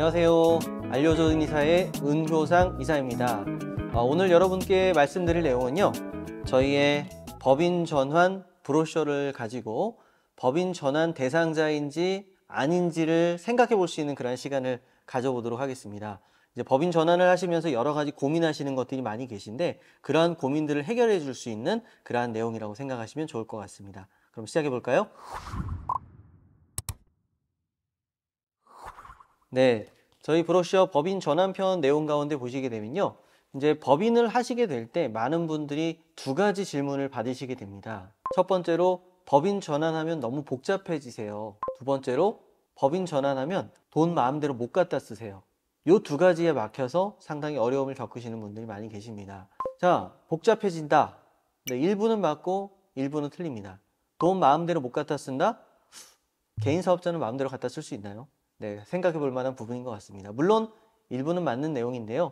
안녕하세요. 알려줘 이사의 은효상 이사입니다. 오늘 여러분께 말씀드릴 내용은요, 저희의 법인 전환 브로셔를 가지고 법인 전환 대상자인지 아닌지를 생각해 볼 수 있는 그런 시간을 가져보도록 하겠습니다. 이제 법인 전환을 하시면서 여러 가지 고민하시는 것들이 많이 계신데, 그러한 고민들을 해결해 줄 수 있는 그러한 내용이라고 생각하시면 좋을 것 같습니다. 그럼 시작해 볼까요? 네, 저희 브로셔 법인 전환편 내용 가운데 보시게 되면요, 이제 법인을 하시게 될 때 많은 분들이 두 가지 질문을 받으시게 됩니다. 첫 번째로 법인 전환하면 너무 복잡해지세요. 두 번째로 법인 전환하면 돈 마음대로 못 갖다 쓰세요. 이 두 가지에 막혀서 상당히 어려움을 겪으시는 분들이 많이 계십니다. 자, 복잡해진다. 네, 일부는 맞고 일부는 틀립니다. 돈 마음대로 못 갖다 쓴다? 개인 사업자는 마음대로 갖다 쓸 수 있나요? 네, 생각해 볼 만한 부분인 것 같습니다. 물론 일부는 맞는 내용인데요.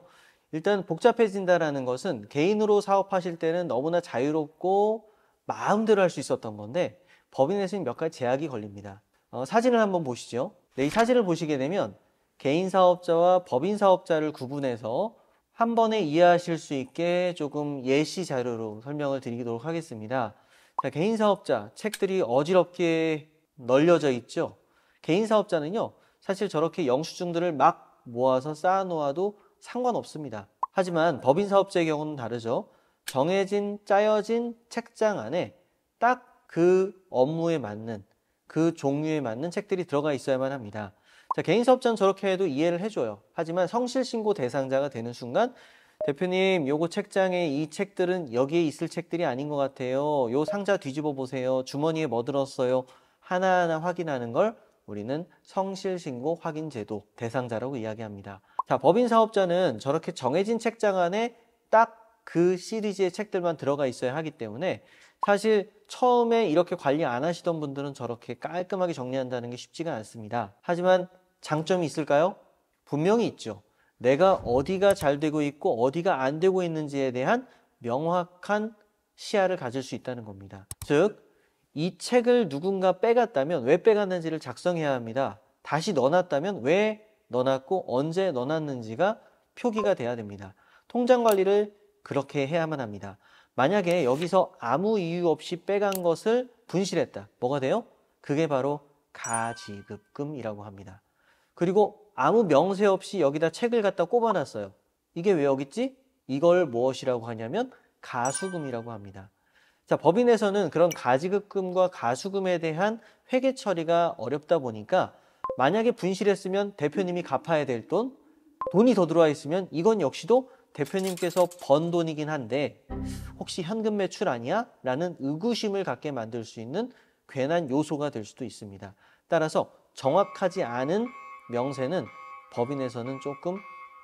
일단 복잡해진다라는 것은 개인으로 사업하실 때는 너무나 자유롭고 마음대로 할 수 있었던 건데, 법인에서는 몇 가지 제약이 걸립니다. 사진을 한번 보시죠. 네, 이 사진을 보시게 되면 개인 사업자와 법인 사업자를 구분해서 한 번에 이해하실 수 있게 조금 예시 자료로 설명을 드리도록 하겠습니다. 자, 개인 사업자 책들이 어지럽게 널려져 있죠. 개인 사업자는요, 사실 저렇게 영수증들을 막 모아서 쌓아 놓아도 상관없습니다. 하지만 법인 사업자의 경우는 다르죠. 정해진, 짜여진 책장 안에 딱 그 업무에 맞는, 그 종류에 맞는 책들이 들어가 있어야만 합니다. 자, 개인 사업자는 저렇게 해도 이해를 해줘요. 하지만 성실신고 대상자가 되는 순간, 대표님, 요거 책장에 이 책들은 여기에 있을 책들이 아닌 것 같아요. 요 상자 뒤집어 보세요. 주머니에 뭐 들었어요? 하나하나 확인하는 걸 우리는 성실신고 확인제도 대상자라고 이야기합니다. 자, 법인 사업자는 저렇게 정해진 책장 안에 딱 그 시리즈의 책들만 들어가 있어야 하기 때문에, 사실 처음에 이렇게 관리 안 하시던 분들은 저렇게 깔끔하게 정리한다는 게 쉽지가 않습니다. 하지만 장점이 있을까요? 분명히 있죠. 내가 어디가 잘 되고 있고 어디가 안 되고 있는지에 대한 명확한 시야를 가질 수 있다는 겁니다. 즉, 이 책을 누군가 빼갔다면 왜 빼갔는지를 작성해야 합니다. 다시 넣어놨다면 왜 넣어놨고 언제 넣어놨는지가 표기가 돼야 됩니다. 통장 관리를 그렇게 해야만 합니다. 만약에 여기서 아무 이유 없이 빼간 것을 분실했다. 뭐가 돼요? 그게 바로 가지급금이라고 합니다. 그리고 아무 명세 없이 여기다 책을 갖다 꼽아놨어요. 이게 왜 여기 있지? 이걸 무엇이라고 하냐면 가수금이라고 합니다. 자, 법인에서는 그런 가지급금과 가수금에 대한 회계 처리가 어렵다 보니까, 만약에 분실했으면 대표님이 갚아야 될 돈, 돈이 더 들어와 있으면 이건 역시도 대표님께서 번 돈이긴 한데 혹시 현금 매출 아니야? 라는 의구심을 갖게 만들 수 있는 괜한 요소가 될 수도 있습니다. 따라서 정확하지 않은 명세는 법인에서는 조금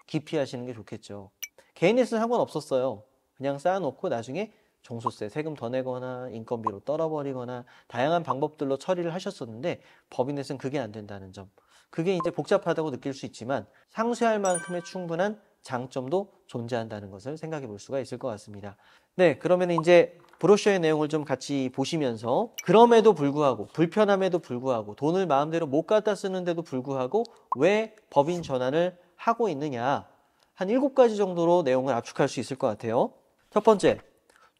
기피하시는 게 좋겠죠. 개인에서는 상관없었어요. 그냥 쌓아놓고 나중에 종소세, 세금 더 내거나 인건비로 떨어버리거나 다양한 방법들로 처리를 하셨었는데, 법인에서는 그게 안 된다는 점. 그게 이제 복잡하다고 느낄 수 있지만 상쇄할 만큼의 충분한 장점도 존재한다는 것을 생각해 볼 수가 있을 것 같습니다. 네, 그러면 이제 브로셔의 내용을 좀 같이 보시면서, 그럼에도 불구하고, 불편함에도 불구하고, 돈을 마음대로 못 갖다 쓰는데도 불구하고 왜 법인 전환을 하고 있느냐, 한 7가지 정도로 내용을 압축할 수 있을 것 같아요. 첫 번째,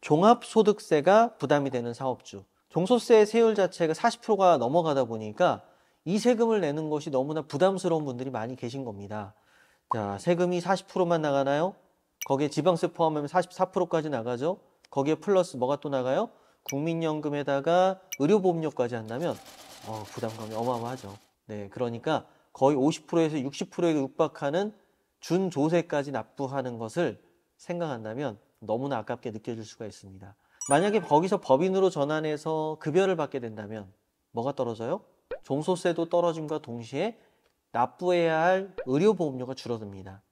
종합소득세가 부담이 되는 사업주. 종소세 세율 자체가 40%가 넘어가다 보니까 이 세금을 내는 것이 너무나 부담스러운 분들이 많이 계신 겁니다. 자, 세금이 40%만 나가나요? 거기에 지방세 포함하면 44%까지 나가죠. 거기에 플러스 뭐가 또 나가요? 국민연금에다가 의료보험료까지 한다면 부담감이 어마어마하죠. 네, 그러니까 거의 50%에서 60%에 육박하는 준조세까지 납부하는 것을 생각한다면 너무나 아깝게 느껴질 수가 있습니다. 만약에 거기서 법인으로 전환해서 급여를 받게 된다면 뭐가 떨어져요? 종소세도 떨어짐과 동시에 납부해야 할 의료보험료가 줄어듭니다.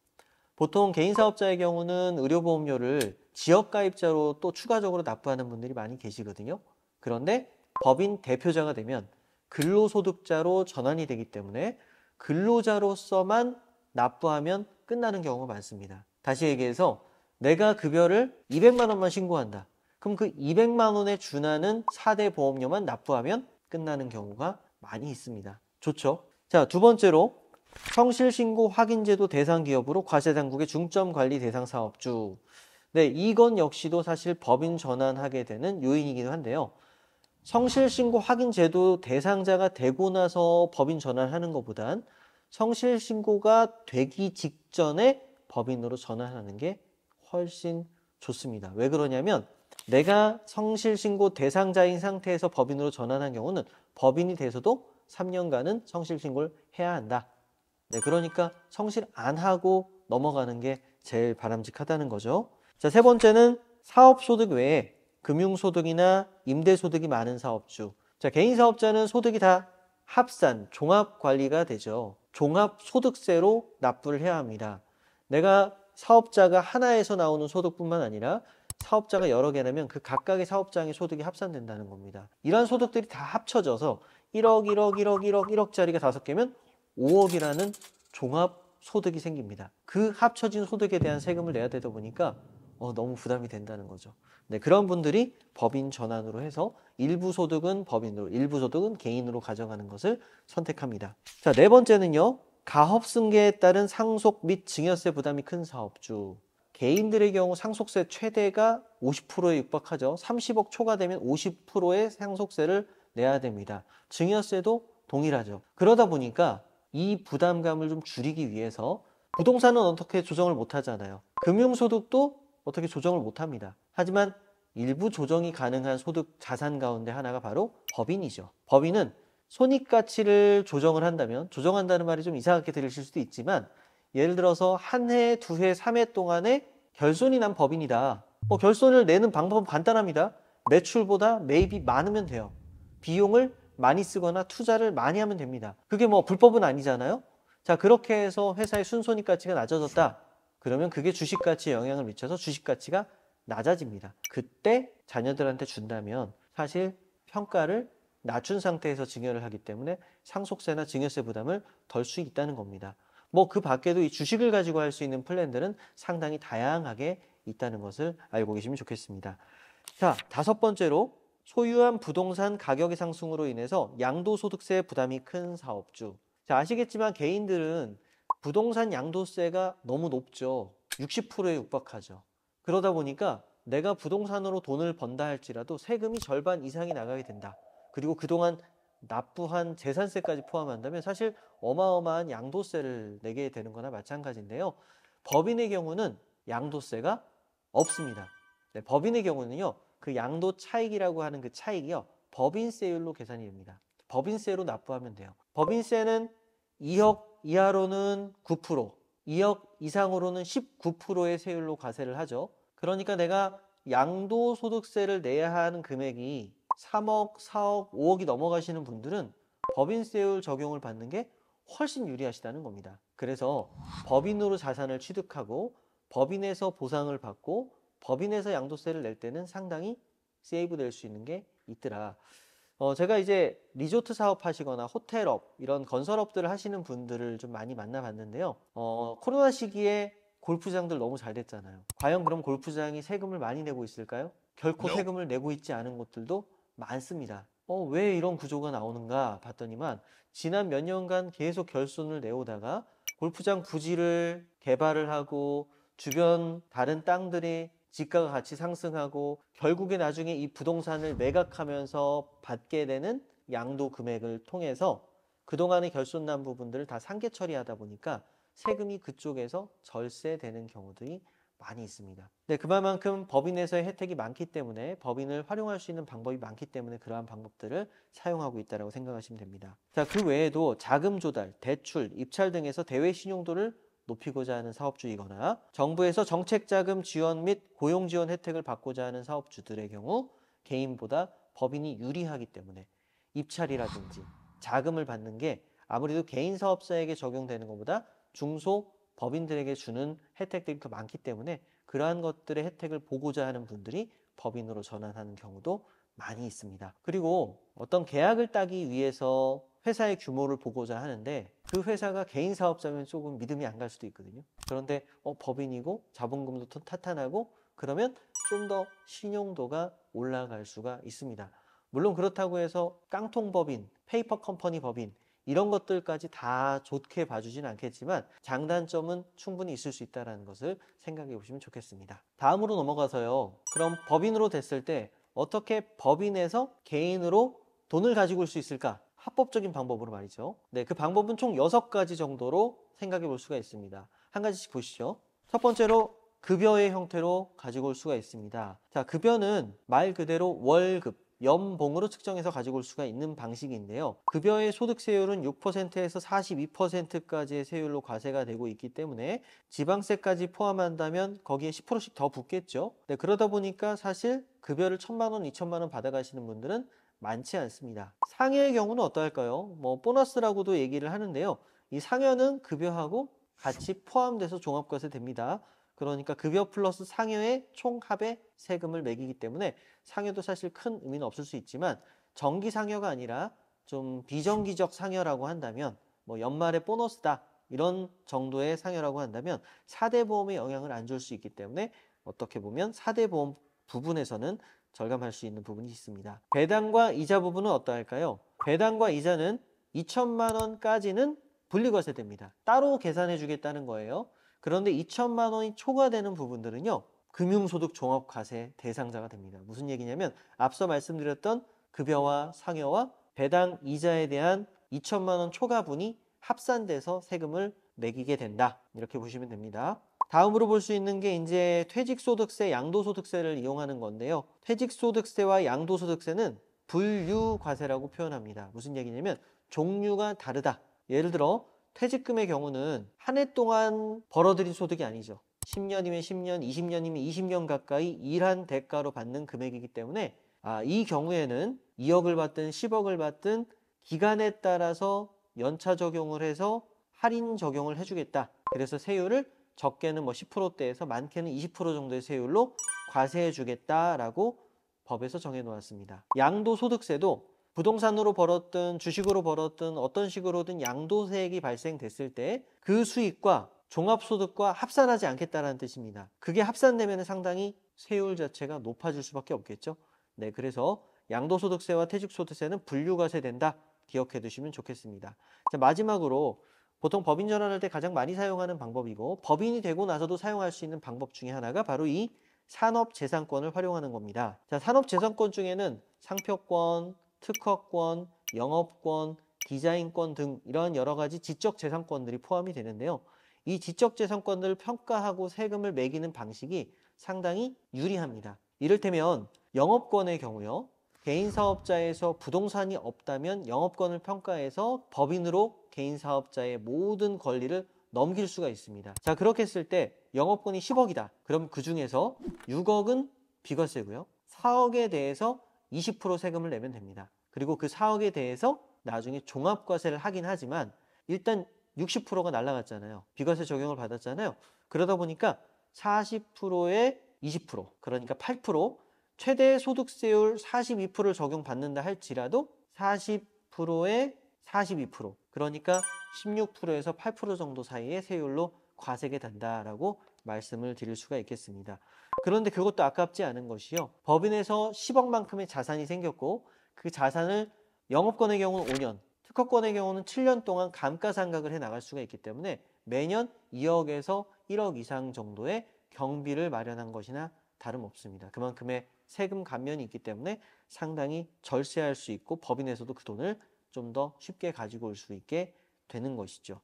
보통 개인사업자의 경우는 의료보험료를 지역가입자로 또 추가적으로 납부하는 분들이 많이 계시거든요. 그런데 법인 대표자가 되면 근로소득자로 전환이 되기 때문에 근로자로서만 납부하면 끝나는 경우가 많습니다. 다시 얘기해서 내가 급여를 200만 원만 신고한다. 그럼 그 200만 원에 준하는 4대 보험료만 납부하면 끝나는 경우가 많이 있습니다. 좋죠? 자, 두 번째로 성실신고 확인제도 대상 기업으로 과세당국의 중점관리 대상 사업주. 네, 이건 역시도 사실 법인 전환하게 되는 요인이기도 한데요. 성실신고 확인제도 대상자가 되고 나서 법인 전환하는 것보단 성실신고가 되기 직전에 법인으로 전환하는 게 훨씬 좋습니다. 왜 그러냐면 내가 성실신고 대상자인 상태에서 법인으로 전환한 경우는 법인이 돼서도 3년간은 성실신고를 해야 한다. 네, 그러니까 성실 안 하고 넘어가는 게 제일 바람직하다는 거죠. 자, 세 번째는 사업소득 외에 금융소득이나 임대소득이 많은 사업주. 자, 개인사업자는 소득이 다 합산, 종합관리가 되죠. 종합소득세로 납부를 해야 합니다. 내가 사업자가 하나에서 나오는 소득뿐만 아니라 사업자가 여러 개라면 그 각각의 사업장의 소득이 합산된다는 겁니다. 이러한 소득들이 다 합쳐져서 1억, 1억, 1억, 1억, 1억짜리가 5개면 5억이라는 종합소득이 생깁니다. 그 합쳐진 소득에 대한 세금을 내야 되다 보니까 너무 부담이 된다는 거죠. 네, 그런 분들이 법인 전환으로 해서 일부 소득은 법인으로, 일부 소득은 개인으로 가져가는 것을 선택합니다. 자, 네 번째는요. 가업승계에 따른 상속 및 증여세 부담이 큰 사업주. 개인들의 경우 상속세 최대가 50%에 육박하죠. 30억 초과되면 50%의 상속세를 내야 됩니다. 증여세도 동일하죠. 그러다 보니까 이 부담감을 좀 줄이기 위해서 부동산은 어떻게 조정을 못 하잖아요. 금융소득도 어떻게 조정을 못 합니다. 하지만 일부 조정이 가능한 소득 자산 가운데 하나가 바로 법인이죠. 법인은 손익가치를 조정을 한다면, 조정한다는 말이 좀 이상하게 들리실 수도 있지만 예를 들어서 한 해, 두 해, 3해 동안에 결손이 난 법인이다. 결손을 내는 방법은 간단합니다. 매출보다 매입이 많으면 돼요. 비용을 많이 쓰거나 투자를 많이 하면 됩니다. 그게 불법은 아니잖아요. 자, 그렇게 해서 회사의 순손익가치가 낮아졌다. 그러면 그게 주식가치에 영향을 미쳐서 주식가치가 낮아집니다. 그때 자녀들한테 준다면 사실 평가를 낮춘 상태에서 증여를 하기 때문에 상속세나 증여세 부담을 덜 수 있다는 겁니다. 그 밖에도 이 주식을 가지고 할 수 있는 플랜들은 상당히 다양하게 있다는 것을 알고 계시면 좋겠습니다. 자, 다섯 번째로 소유한 부동산 가격의 상승으로 인해서 양도소득세 부담이 큰 사업주. 자, 아시겠지만 개인들은 부동산 양도세가 너무 높죠. 60%에 육박하죠. 그러다 보니까 내가 부동산으로 돈을 번다 할지라도 세금이 절반 이상이 나가게 된다. 그리고 그동안 납부한 재산세까지 포함한다면 사실 어마어마한 양도세를 내게 되는 거나 마찬가지인데요. 법인의 경우는 양도세가 없습니다. 네, 법인의 경우는요. 그 양도 차익이라고 하는 그 차익이요. 법인세율로 계산이 됩니다. 법인세로 납부하면 돼요. 법인세는 2억 이하로는 9%, 2억 이상으로는 19%의 세율로 과세를 하죠. 그러니까 내가 양도소득세를 내야 하는 금액이 3억, 4억, 5억이 넘어가시는 분들은 법인세율 적용을 받는 게 훨씬 유리하시다는 겁니다. 그래서 법인으로 자산을 취득하고 법인에서 보상을 받고 법인에서 양도세를 낼 때는 상당히 세이브 될 수 있는 게 있더라. 제가 이제 리조트 사업 하시거나 호텔업, 이런 건설업들을 하시는 분들을 좀 많이 만나봤는데요. 코로나 시기에 골프장들 너무 잘 됐잖아요. 과연 그럼 골프장이 세금을 많이 내고 있을까요? 결코 세금을 내고 있지 않은 곳들도 많습니다. 왜 이런 구조가 나오는가 봤더니만 지난 몇 년간 계속 결손을 내오다가 골프장 부지를 개발을 하고 주변 다른 땅들이 지가가 같이 상승하고 결국에 나중에 이 부동산을 매각하면서 받게 되는 양도 금액을 통해서 그동안의 결손난 부분들을 다 상계 처리하다 보니까 세금이 그쪽에서 절세되는 경우들이 많이 있습니다. 네, 그만큼 법인에서의 혜택이 많기 때문에 법인을 활용할 수 있는 방법이 많기 때문에 그러한 방법들을 사용하고 있다고 생각하시면 됩니다. 자, 그 외에도 자금 조달, 대출, 입찰 등에서 대외 신용도를 높이고자 하는 사업주이거나 정부에서 정책자금 지원 및 고용지원 혜택을 받고자 하는 사업주들의 경우 개인보다 법인이 유리하기 때문에 입찰이라든지 자금을 받는 게 아무래도 개인 사업자에게 적용되는 것보다 중소 법인들에게 주는 혜택들이 더 많기 때문에 그러한 것들의 혜택을 보고자 하는 분들이 법인으로 전환하는 경우도 많이 있습니다. 그리고 어떤 계약을 따기 위해서 회사의 규모를 보고자 하는데 그 회사가 개인 사업자면 조금 믿음이 안 갈 수도 있거든요. 그런데 법인이고 자본금도 탄탄하고 그러면 좀 더 신용도가 올라갈 수가 있습니다. 물론 그렇다고 해서 깡통 법인, 페이퍼 컴퍼니 법인 이런 것들까지 다 좋게 봐주진 않겠지만 장단점은 충분히 있을 수 있다는 것을 생각해 보시면 좋겠습니다. 다음으로 넘어가서요. 그럼 법인으로 됐을 때 어떻게 법인에서 개인으로 돈을 가지고 올 수 있을까? 합법적인 방법으로 말이죠. 네, 그 방법은 총 6가지 정도로 생각해 볼 수가 있습니다. 한 가지씩 보시죠. 첫 번째로 급여의 형태로 가지고 올 수가 있습니다. 자, 급여는 말 그대로 월급, 연봉으로 측정해서 가지고 올 수가 있는 방식인데요. 급여의 소득세율은 6%에서 42%까지의 세율로 과세가 되고 있기 때문에 지방세까지 포함한다면 거기에 10%씩 더 붙겠죠. 네, 그러다 보니까 사실 급여를 1,000만 원, 2,000만 원 받아가시는 분들은 많지 않습니다. 상여의 경우는 어떨까요? 보너스라고도 얘기를 하는데요. 이 상여는 급여하고 같이 포함돼서 종합과세 됩니다. 그러니까 급여 플러스 상여의 총합의 세금을 매기기 때문에 상여도 사실 큰 의미는 없을 수 있지만 정기 상여가 아니라 좀 비정기적 상여라고 한다면 연말에 보너스다 이런 정도의 상여라고 한다면 4대 보험에 영향을 안 줄 수 있기 때문에 어떻게 보면 4대 보험 부분에서는 절감할 수 있는 부분이 있습니다. 배당과 이자 부분은 어떠할까요? 배당과 이자는 2천만 원까지는 분리과세됩니다. 따로 계산해 주겠다는 거예요. 그런데 2천만 원이 초과되는 부분들은요. 금융소득 종합과세 대상자가 됩니다. 무슨 얘기냐면 앞서 말씀드렸던 급여와 상여와 배당 이자에 대한 2천만 원 초과분이 합산돼서 세금을 매기게 된다. 이렇게 보시면 됩니다. 다음으로 볼 수 있는 게 이제 퇴직소득세, 양도소득세를 이용하는 건데요. 퇴직소득세와 양도소득세는 분류과세라고 표현합니다. 무슨 얘기냐면 종류가 다르다. 예를 들어 퇴직금의 경우는 한 해 동안 벌어들인 소득이 아니죠. 10년이면 10년, 20년이면 20년 가까이 일한 대가로 받는 금액이기 때문에 이 경우에는 2억을 받든 10억을 받든 기간에 따라서 연차 적용을 해서 할인 적용을 해주겠다. 그래서 세율을 적게는 10%대에서 많게는 20% 정도의 세율로 과세해 주겠다라고 법에서 정해 놓았습니다. 양도소득세도 부동산으로 벌었든 주식으로 벌었든 어떤 식으로든 양도세액이 발생됐을 때 그 수익과 종합소득과 합산하지 않겠다라는 뜻입니다. 그게 합산되면 상당히 세율 자체가 높아질 수밖에 없겠죠. 네, 그래서 양도소득세와 퇴직소득세는 분류과세된다. 기억해 두시면 좋겠습니다. 자, 마지막으로 보통 법인 전환할 때 가장 많이 사용하는 방법이고 법인이 되고 나서도 사용할 수 있는 방법 중에 하나가 바로 이 산업재산권을 활용하는 겁니다. 자, 산업재산권 중에는 상표권, 특허권, 영업권, 디자인권 등 이런 여러 가지 지적재산권들이 포함이 되는데요. 이 지적재산권들을 평가하고 세금을 매기는 방식이 상당히 유리합니다. 이를테면 영업권의 경우요. 개인사업자에서 부동산이 없다면 영업권을 평가해서 법인으로 개인사업자의 모든 권리를 넘길 수가 있습니다. 자, 그렇게 했을 때 영업권이 10억이다. 그럼 그 중에서 6억은 비과세고요. 4억에 대해서 20% 세금을 내면 됩니다. 그리고 그 4억에 대해서 나중에 종합과세를 하긴 하지만 일단 60%가 날라갔잖아요. 비과세 적용을 받았잖아요. 그러다 보니까 40%에 20%, 그러니까 8%, 최대 소득세율 42%를 적용받는다 할지라도 40%에 42%, 그러니까 16%에서 8% 정도 사이의 세율로 과세가 된다라고 말씀을 드릴 수가 있겠습니다. 그런데 그것도 아깝지 않은 것이요. 법인에서 10억만큼의 자산이 생겼고 그 자산을 영업권의 경우는 5년, 특허권의 경우는 7년 동안 감가상각을 해 나갈 수가 있기 때문에 매년 2억에서 1억 이상 정도의 경비를 마련한 것이나 다름없습니다. 그만큼의 세금 감면이 있기 때문에 상당히 절세할 수 있고 법인에서도 그 돈을 좀 더 쉽게 가지고 올 수 있게 되는 것이죠.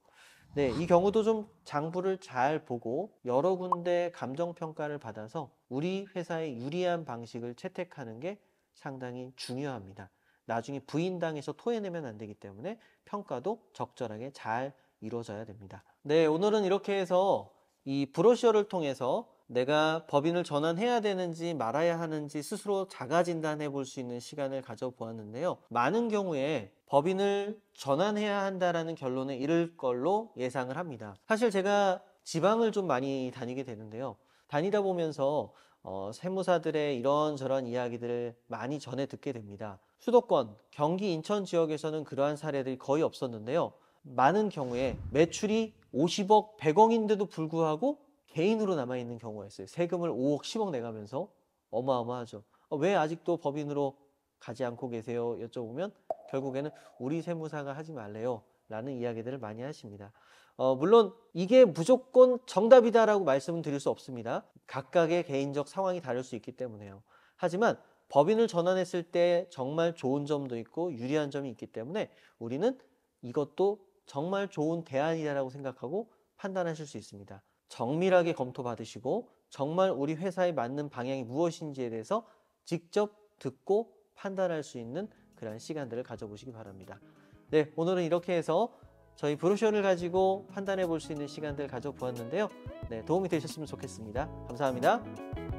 네, 이 경우도 좀 장부를 잘 보고 여러 군데 감정평가를 받아서 우리 회사에 유리한 방식을 채택하는 게 상당히 중요합니다. 나중에 부인당해서 토해내면 안 되기 때문에 평가도 적절하게 잘 이루어져야 됩니다. 네, 오늘은 이렇게 해서 이 브로셔를 통해서 내가 법인을 전환해야 되는지 말아야 하는지 스스로 자가 진단해 볼 수 있는 시간을 가져보았는데요. 많은 경우에 법인을 전환해야 한다라는 결론에 이를 걸로 예상을 합니다. 사실 제가 지방을 좀 많이 다니게 되는데요. 다니다 보면서 세무사들의 이런저런 이야기들을 많이 전해 듣게 됩니다. 수도권, 경기, 인천 지역에서는 그러한 사례들이 거의 없었는데요. 많은 경우에 매출이 50억, 100억인데도 불구하고 개인으로 남아있는 경우가 있어요. 세금을 5억, 10억 내가면서 어마어마하죠. 왜 아직도 법인으로 가지 않고 계세요? 여쭤보면 결국에는 우리 세무사가 하지 말래요 라는 이야기들을 많이 하십니다. 물론 이게 무조건 정답이다라고 말씀은 드릴 수 없습니다. 각각의 개인적 상황이 다를 수 있기 때문에요. 하지만 법인을 전환했을 때 정말 좋은 점도 있고 유리한 점이 있기 때문에 우리는 이것도 정말 좋은 대안이라고 생각하고 판단하실 수 있습니다. 정밀하게 검토받으시고 정말 우리 회사에 맞는 방향이 무엇인지에 대해서 직접 듣고 판단할 수 있는 그런 시간들을 가져보시기 바랍니다. 네, 오늘은 이렇게 해서 저희 브로셔를 가지고 판단해 볼 수 있는 시간들 가져보았는데요. 네, 도움이 되셨으면 좋겠습니다. 감사합니다.